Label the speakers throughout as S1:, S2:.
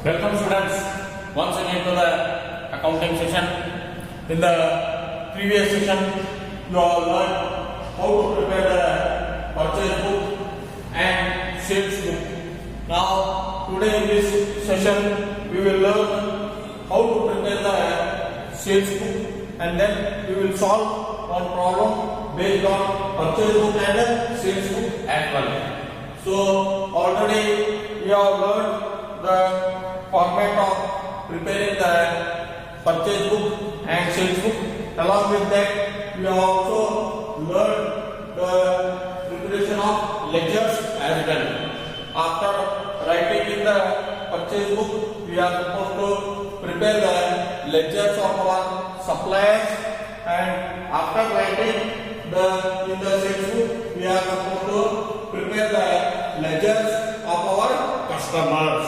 S1: Welcome students once again to the accounting session. In the previous session you all learned how to prepare the purchase book and sales book. Now today in this session we will learn how to prepare the sales book and then we will solve one problem based on purchase book and sales book as well. So already we have learned the format of preparing the purchase book and sales book. Along with that, we have also learned the preparation of ledgers as well. After writing in the purchase book, we are supposed to prepare the ledgers of our suppliers, and after writing in the sales book, we are supposed to prepare the ledgers of our customers.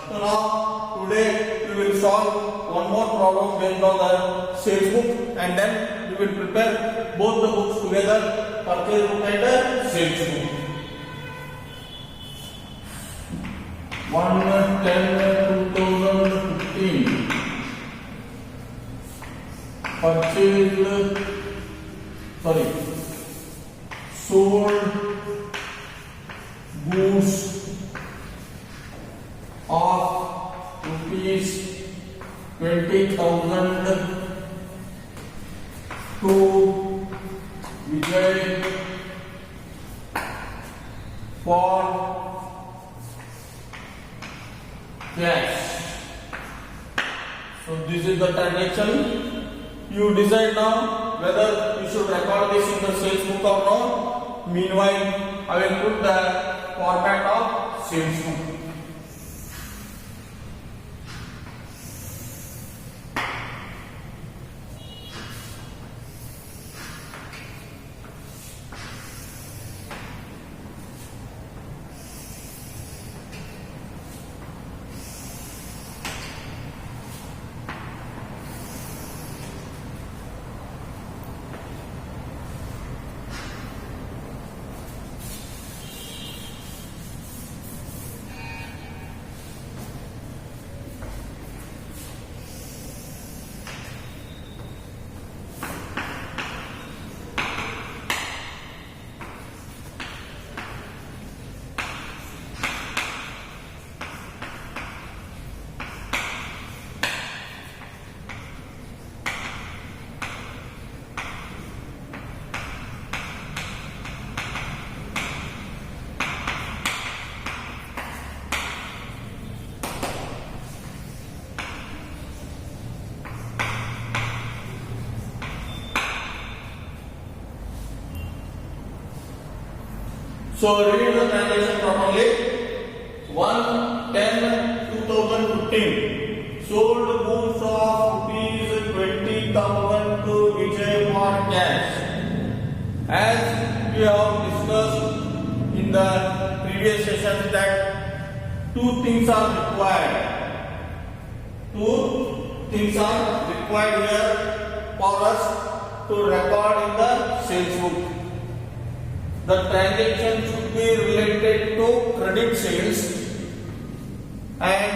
S1: So now today we will solve one more problem based on the sales book and then we will prepare both the books together, purchase book and sales book. 1/10/2015 sold goods of rupees 20,000 to Vijay for cash. So this is the transaction. You decide now whether you should record this in the sales book or not. Meanwhile, I will put the format of sales book. So read the transaction properly. 1/10/2015 sold goods of rupees 20,000 to Vijay for cash. As we have discussed in the previous session that two things are required. Two things are required here for us to record in the sales book. The transaction should be related to credit sales and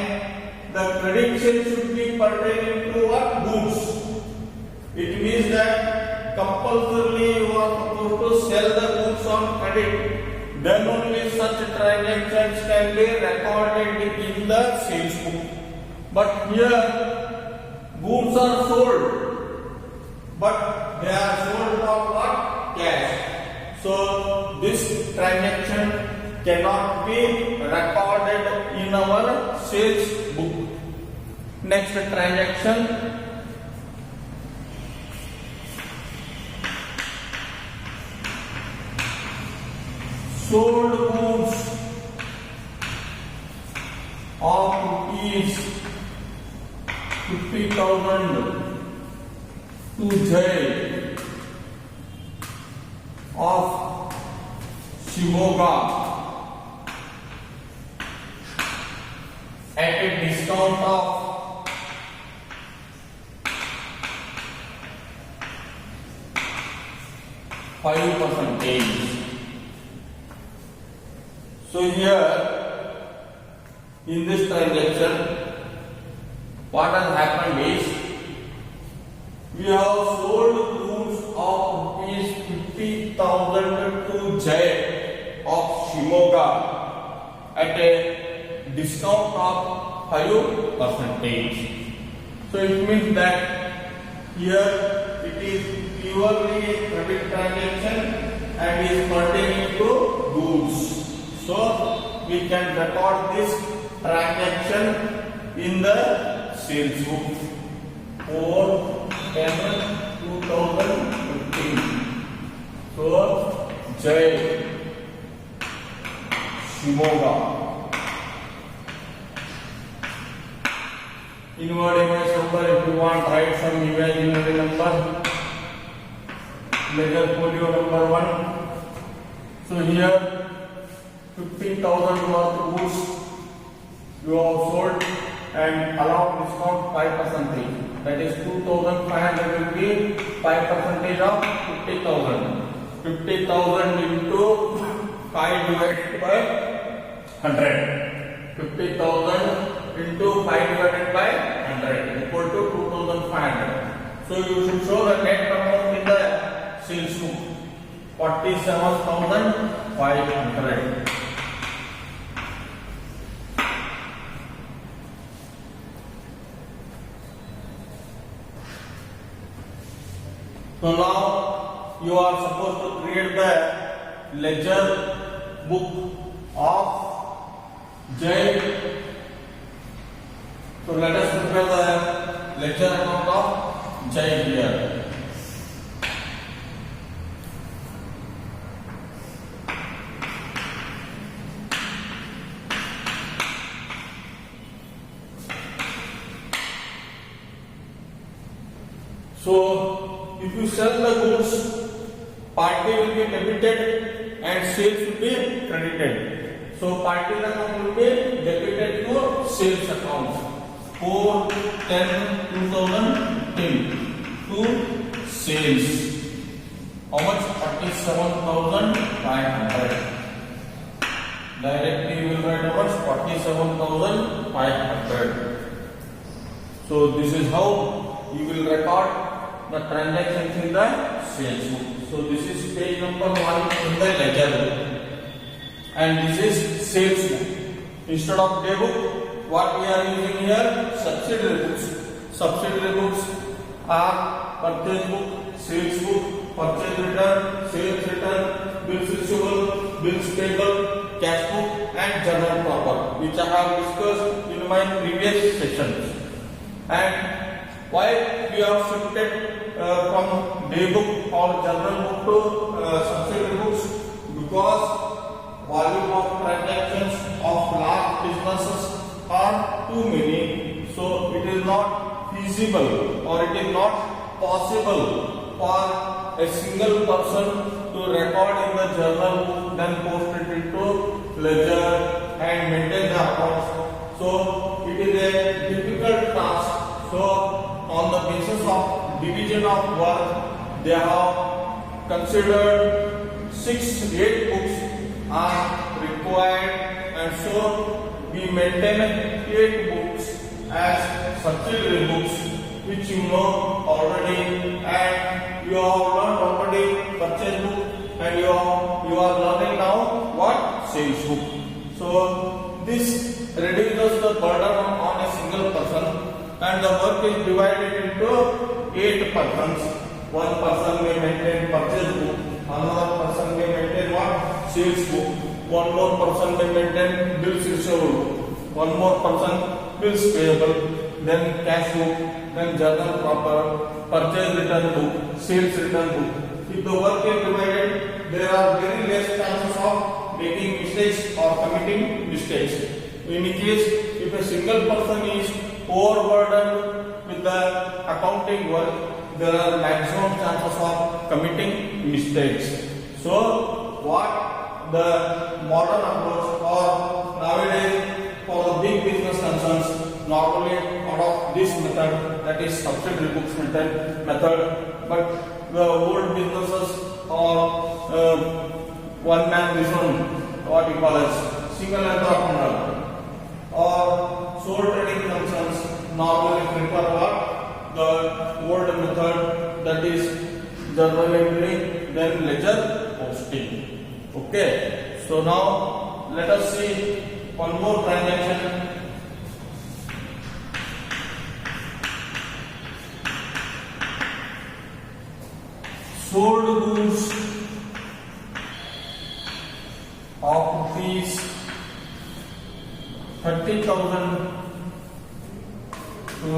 S1: the credit sales should be pertaining to what? Goods. It means that compulsorily you are supposed to sell the goods on credit. Then only such transactions can be recorded in the sales book. But here goods are sold, but they are sold for what? Cash. So this transaction cannot be recorded in our sales book. Next transaction. Sold goods of rupees 50,000 to Jay of Shivoga at a discount of 5%. So here in this transaction what has happened is we have sold goods of rupees 50,000 to Jay of Shimoga at a discount of 5%. So it means that here it is purely a credit transaction and is pertaining to goods. So we can record this transaction in the sales book for 2015. So Jay Shimoga. Inward image number, if you want, write some imaginary number. Ledger folio number 1. So here 15,000 worth of goods you have sold and allowed discount 5%. That is 2,500 will be 5% of 50,000. 50,000 into 5 divided by 100. 50,000 into 5 divided by 100 equal to 2,500. So you should show the net amount in the sales book. 47,500. So now you are supposed to create the ledger book of Jay. So let us prepare the ledger account of Jay here. So if you sell the goods, party will be debited and sales will be credited. So party account will be debited to sales account. 4/10/2010 to sales. How much? 47,500. Directly we will write how much? 47,500. So this is how you will record the transactions in the sales book. So this is page number 1 in the ledger book, and this is sales book. Instead of day book, what we are using here? Subsidiary books. Subsidiary books are purchase book, sales book, purchase return, sales return, bills receivable, bills payable, cash book, and journal proper, which I have discussed in my previous sessions. And why we have shifted from day book or journal book to subsidiary books? Because volume of transactions of large businesses are too many, so it is not feasible or it is not possible for a single person to record in the journal book, then post it into ledger and maintain the accounts. So it is a difficult task. So on the basis of division of work, they have considered 6-8 books are required, and so we maintain 8 books as subsidiary books, which you know already, and you have learned already purchase book, and you are learning now what? Sales book. So this reduces the burden on a single person, and the work is divided into 8 persons. One person may maintain purchase book, another person may maintain what? Sales book. One more person may maintain bills receivable, one more person bills payable, then cash book, then journal proper, purchase return book, sales return book. If the work is divided, there are very less chances of making mistakes or committing mistakes. In case, if a single person is overburdened with the accounting work, there are maximum chances of committing mistakes. So what the modern approach, or nowadays for the big business concerns, normally adopt this method, that is subsidiary books method, but the old businesses or one man business, what you call as single entrepreneur, or sole trading concerns, normally prefer what? The old method, that is journal entry, then ledger posting. Okay. So now let us see one more transaction. Sold goods of rupees 30,000 to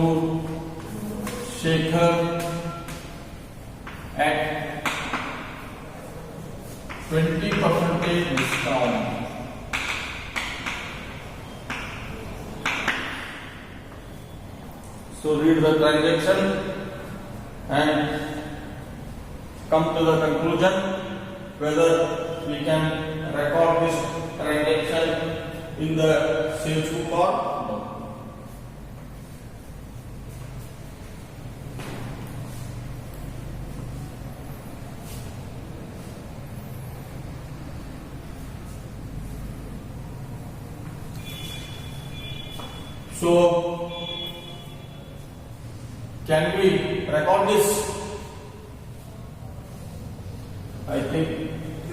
S1: Shekhar at 20% discount. So read the transaction and come to the conclusion whether we can record this transaction in the sales book or no. So can we record this? I think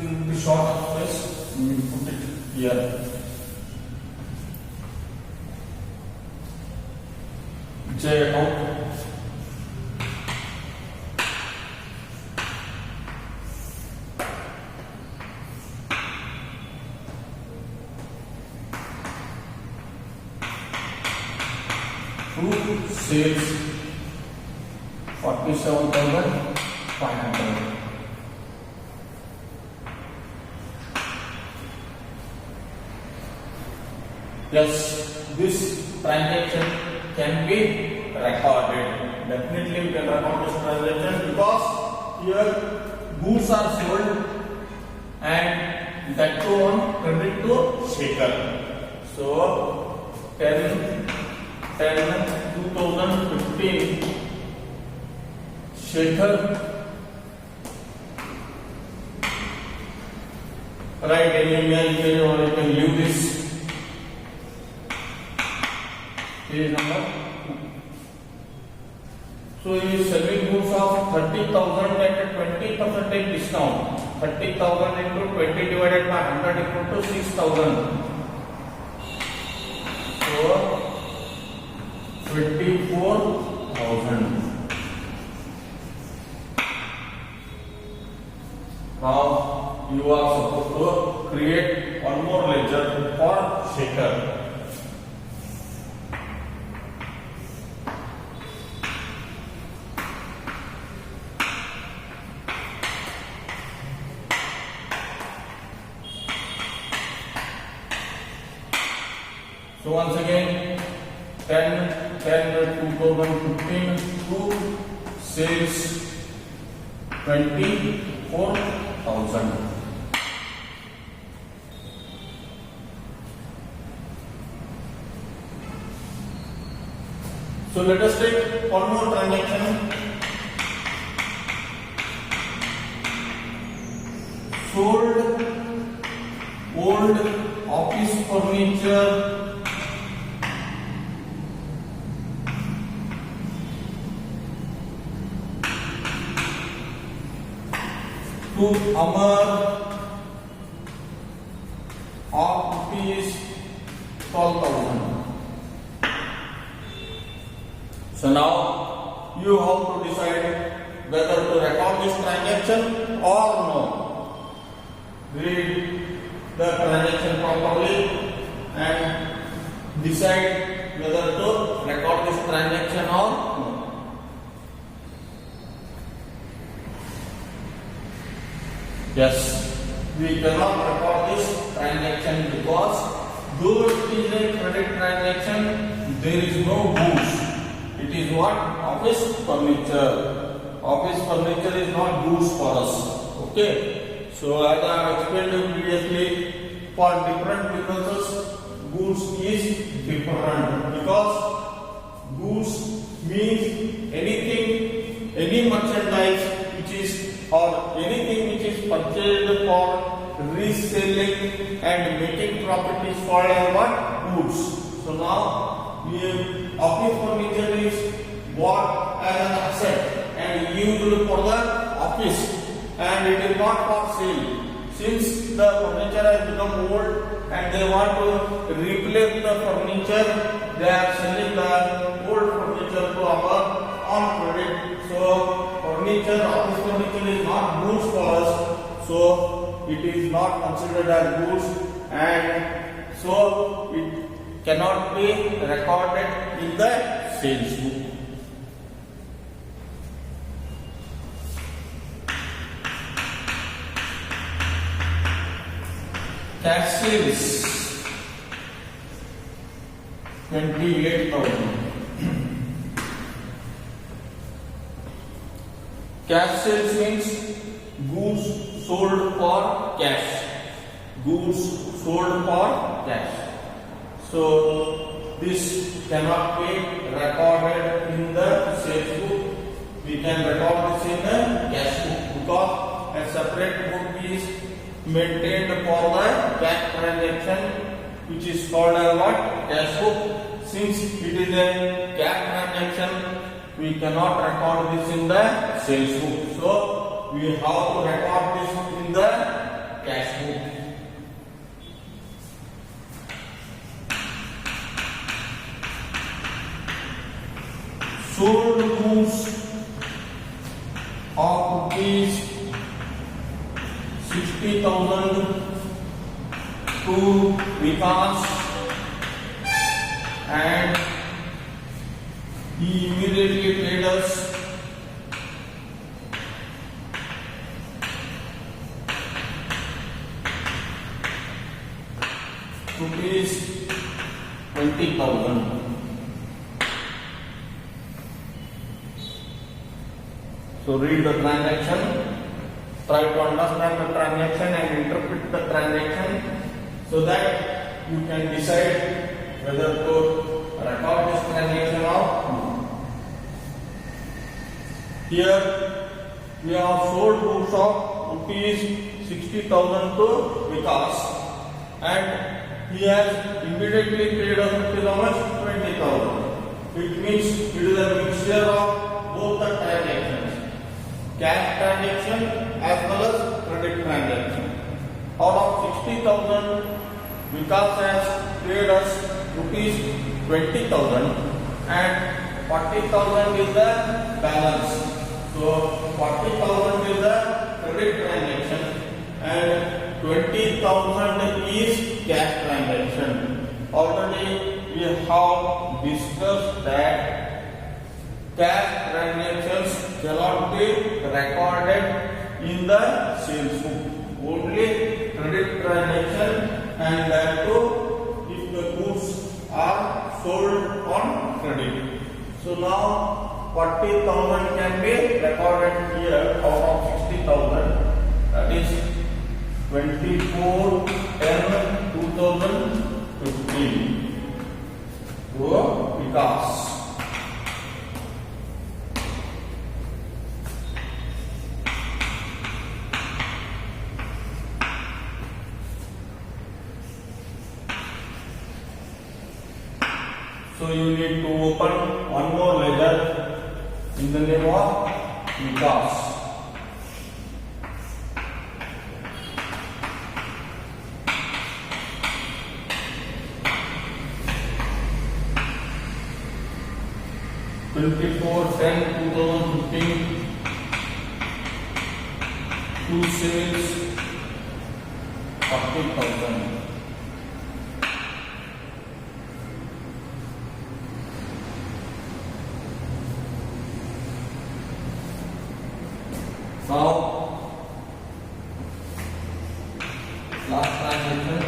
S1: in the short space we will put it here. J account. Sales 47,500. Yes, this transaction can be recorded. Definitely we can record this transaction because here goods are sold and that too on credit to Shekhar. So 2015 Shekhar, write any email here or you can leave this page number. So he is selling goods of 30,000 at a 20% discount. 30,000 into 20 divided by 100 equal to 6,000. So 24,000. Now you are supposed to create one more ledger for Shekhar. So once again 10/2015 to sales 24,000. So let us take one more transaction. Sold old office furniture to Amar of rupees 12,000. So now you have to decide whether to record this transaction or no. Read the transaction properly and decide whether to record this transaction or no. Yes, we cannot record this transaction because though it is a credit transaction, there is no goods. It is what? Office furniture. Office furniture is not goods for us. Okay. So as I have explained previously, for different businesses, goods is different because goods means anything, any merchandise which is or anything which is purchased for reselling and making profit is called as what? Goods. So now office furniture is bought as an asset and used for the office, and it is not for sale. Since the furniture has become old and they want to replace the furniture, they are selling the old furniture to our on credit. So furniture, office furniture is not goods for us, so it is not considered as goods, and so it cannot be recorded in the sales book. Cash sales 28,000. Cash sales means goods sold for cash. Goods sold for cash. So this cannot be recorded in the sales book. We can record this in the cash book because a separate book is maintained for the cash transaction, which is called a what? Cash book. Since it is a cash transaction, we cannot record this in the sales book. So we have to record this in the cash book. Sold goods of rupees 60,000 to Vikas, and he immediately paid us rupees 20,000. So read the transaction, try to understand the transaction and interpret the transaction so that you can decide whether to record this transaction or not. Here we have sold goods of rupees 60,000 to Vikas, and he has immediately paid us rupees how much? 20,000. It means it is a mixture of both the transactions, cash transaction as well as credit transaction. Out of 60,000, Vikas has paid us rupees 20,000 and 40,000 is the balance. So 40,000 is the credit transaction and 20,000 is cash transaction. Already we have discussed that cash transactions cannot be recorded in the sales book. Only credit transaction, and that too if the goods are sold on credit. So now 40,000 can be recorded here out of 60,000. That is 24/10/2015 to Vikas. So you need to open one more ledger in the name of Vikas. (24/10/2015) two sales 40,000. Now, last transaction.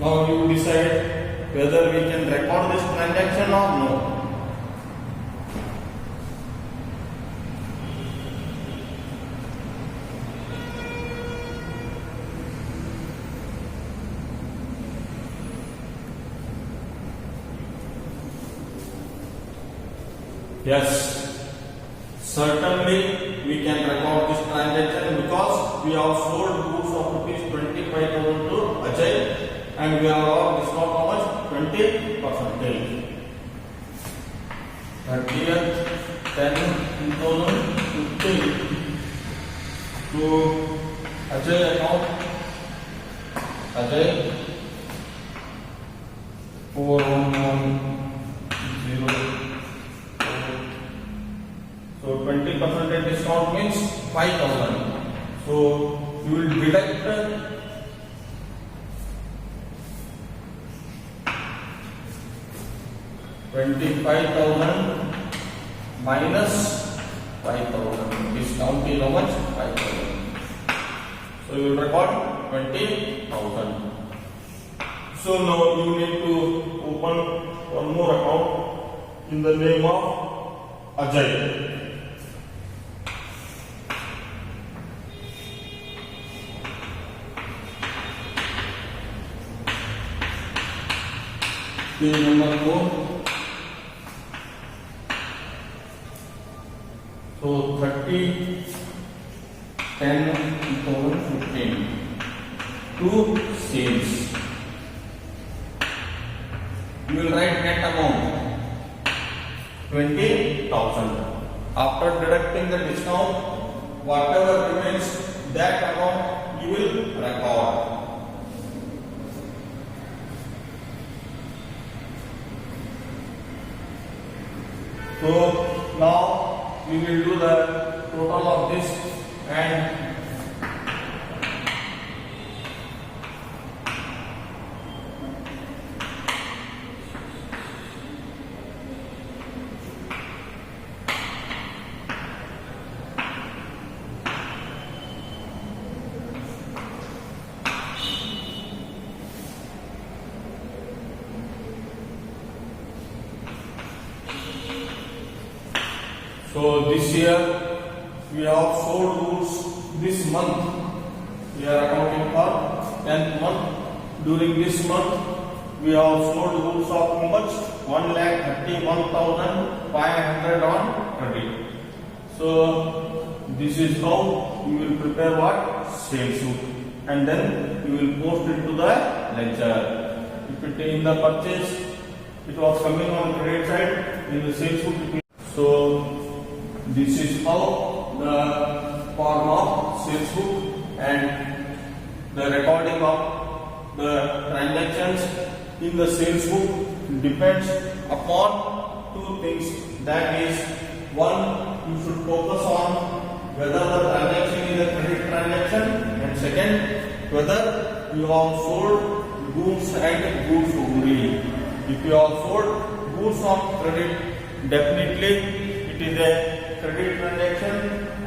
S1: Now you decide whether we can record this transaction or no. Yes, certainly we can record this transaction because we have sold goods of rupees 25,000 to Ajay and we have got discount how much? 20%. 30th 10 2015 to Ajay account. Ajay 4110. So 20% discount means 5,000. So you will deduct 25,000 minus 5,000. Discount is how much? 5,000. So you will record 20,000. So now you need to open one more account in the name of Ajay. Page number 4. So 30 10 2015 to sales. You will write net amount 20,000. After deducting the discount, whatever remains, that amount you will record. So now we will do the total of this and so this year we have sold goods this month. We are accounting for 10th month. During this month we have sold goods of how much? 1,31,500 on credit. So this is how you will prepare what? Sales sheet, and then you will post it to the ledger. If it in the purchase it was coming on credit side, in the sales sheet. So this is how the form of sales book and the recording of the transactions in the sales book depends upon two things. That is, one, you should focus on whether the transaction is a credit transaction, and second, whether you have sold goods and goods only. If you have sold goods on credit, definitely it is a credit transaction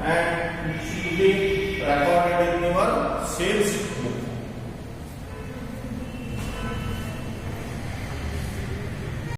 S1: and it should be recorded in your sales